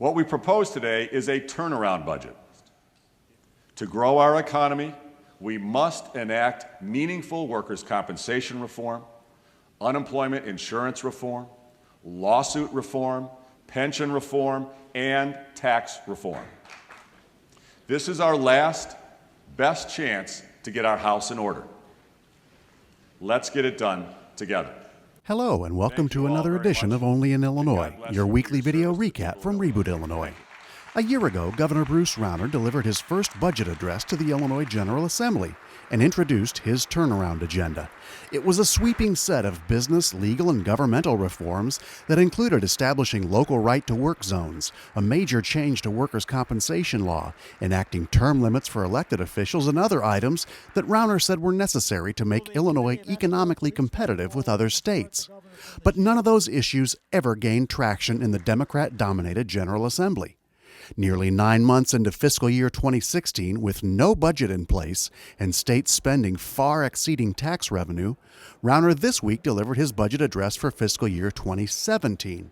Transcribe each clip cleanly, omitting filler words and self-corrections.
What we propose today is a turnaround budget. To grow our economy, we must enact meaningful workers' compensation reform, unemployment insurance reform, lawsuit reform, pension reform, and tax reform. This is our last, best chance to get our house in order. Let's get it done together. Hello, and welcome to another edition of Only in Illinois, your weekly video recap from Reboot Illinois. A year ago, Governor Bruce Rauner delivered his first budget address to the Illinois General Assembly and introduced his turnaround agenda. It was a sweeping set of business, legal, and governmental reforms that included establishing local right-to-work zones, a major change to workers' compensation law, enacting term limits for elected officials, and other items that Rauner said were necessary to make Illinois economically competitive with other states. But none of those issues ever gained traction in the Democrat-dominated General Assembly. Nearly 9 months into fiscal year 2016, with no budget in place and state spending far exceeding tax revenue, Rauner this week delivered his budget address for fiscal year 2017.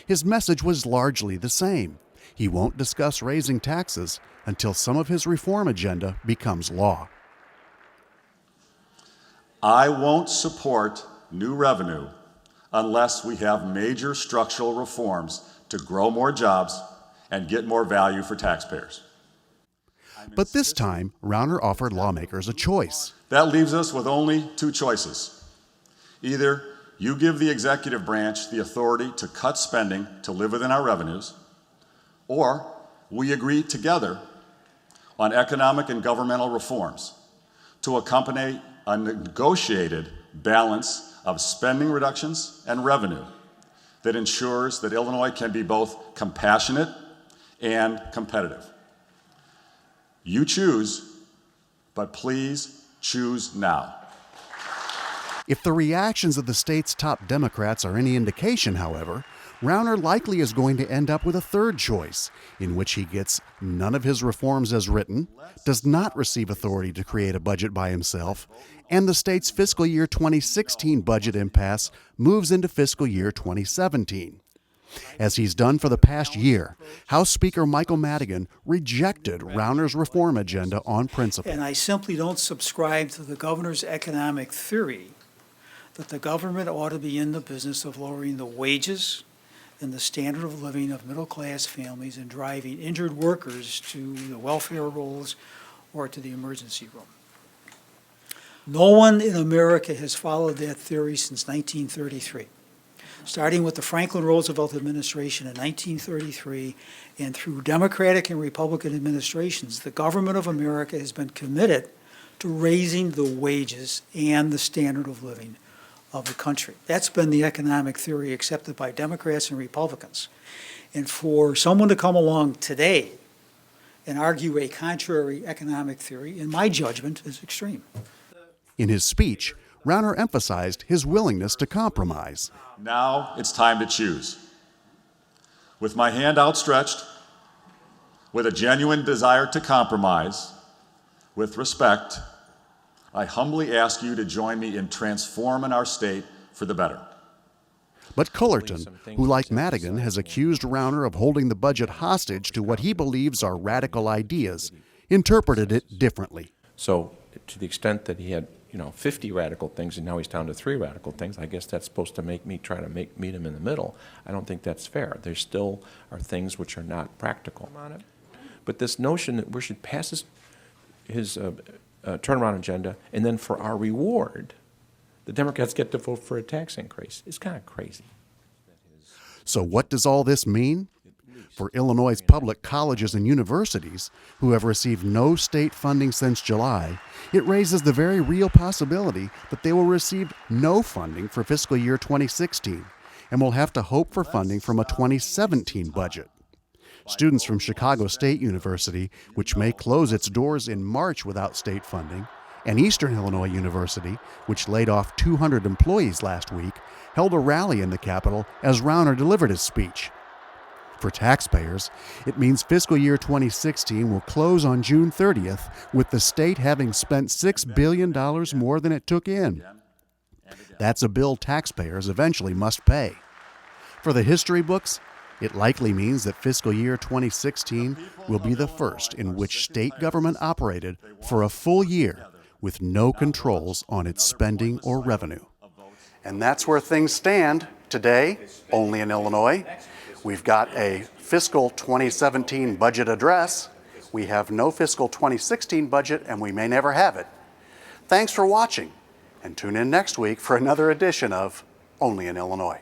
His message was largely the same. He won't discuss raising taxes until some of his reform agenda becomes law. I won't support new revenue unless we have major structural reforms to grow more jobs and get more value for taxpayers. But this time, Rauner offered lawmakers a choice. That leaves us with only two choices. Either you give the executive branch the authority to cut spending to live within our revenues, or we agree together on economic and governmental reforms to accompany a negotiated balance of spending reductions and revenue that ensures that Illinois can be both compassionate and competitive. You choose, but please choose now. If the reactions of the state's top Democrats are any indication, however, Rauner likely is going to end up with a third choice, in which he gets none of his reforms as written, does not receive authority to create a budget by himself, and the state's fiscal year 2016 budget impasse moves into fiscal year 2017. As he's done for the past year, House Speaker Michael Madigan rejected Rauner's reform agenda on principle. And I simply don't subscribe to the governor's economic theory that the government ought to be in the business of lowering the wages and the standard of living of middle-class families and driving injured workers to the welfare rolls or to the emergency room. No one in America has followed that theory since 1933. Starting with the Franklin Roosevelt administration in 1933 and through Democratic and Republican administrations, the government of America has been committed to raising the wages and the standard of living of the country. That's been the economic theory accepted by Democrats and Republicans. And for someone to come along today and argue a contrary economic theory, in my judgment, is extreme. In his speech, Rauner emphasized his willingness to compromise. Now it's time to choose. With my hand outstretched, with a genuine desire to compromise, with respect, I humbly ask you to join me in transforming our state for the better. But Cullerton, who like Madigan has accused Rauner of holding the budget hostage to what he believes are radical ideas, interpreted it differently. So to the extent that he had 50 radical things and now he's down to 3 radical things, I guess that's supposed to make me try to meet him in the middle. I don't think that's fair. There still are things which are not practical on it. But this notion that we should pass his turnaround agenda and then for our reward, the Democrats get to vote for a tax increase is kind of crazy. So what does all this mean? For Illinois' public colleges and universities, who have received no state funding since July, it raises the very real possibility that they will receive no funding for fiscal year 2016 and will have to hope for funding from a 2017 budget. Students from Chicago State University, which may close its doors in March without state funding, and Eastern Illinois University, which laid off 200 employees last week, held a rally in the Capitol as Rauner delivered his speech. For taxpayers, it means fiscal year 2016 will close on June 30th, with the state having spent $6 billion more than it took in. That's a bill taxpayers eventually must pay. For the history books, It likely means that fiscal year 2016 will be the first in which state government operated for a full year with no controls on its spending or revenue. And that's where things stand today, only in Illinois. We've got a fiscal 2017 budget address. We have no fiscal 2016 budget, and we may never have it. Thanks for watching, and tune in next week for another edition of Only in Illinois.